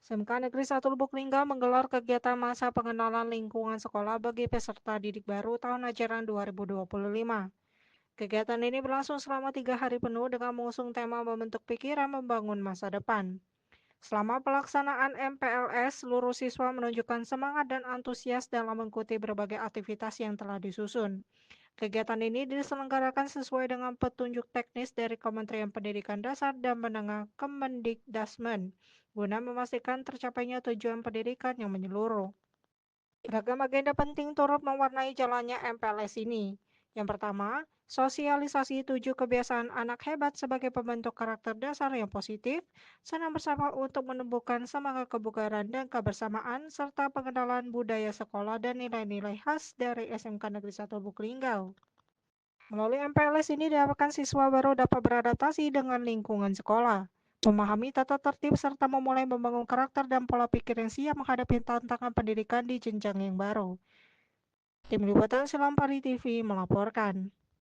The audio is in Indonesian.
SMK Negeri 1 Lubuk Linggau menggelar kegiatan masa pengenalan lingkungan sekolah bagi peserta didik baru tahun ajaran 2025. Kegiatan ini berlangsung selama 3 hari penuh dengan mengusung tema membentuk pikiran membangun masa depan. Selama pelaksanaan MPLS, seluruh siswa menunjukkan semangat dan antusias dalam mengikuti berbagai aktivitas yang telah disusun. Kegiatan ini diselenggarakan sesuai dengan petunjuk teknis dari Kementerian Pendidikan Dasar dan Menengah Kemendikdasmen, guna memastikan tercapainya tujuan pendidikan yang menyeluruh. Beragam agenda penting turut mewarnai jalannya MPLS ini. Yang pertama, sosialisasi 7 kebiasaan anak hebat sebagai pembentuk karakter dasar yang positif, senang bersama untuk menumbuhkan semangat kebugaran dan kebersamaan, serta pengenalan budaya sekolah dan nilai-nilai khas dari SMK Negeri 1 Lubuk Linggau. Melalui MPLS ini diharapkan siswa baru dapat beradaptasi dengan lingkungan sekolah, memahami tata tertib serta memulai membangun karakter dan pola pikir yang siap menghadapi tantangan pendidikan di jenjang yang baru. Tim Liputan Selampari TV melaporkan.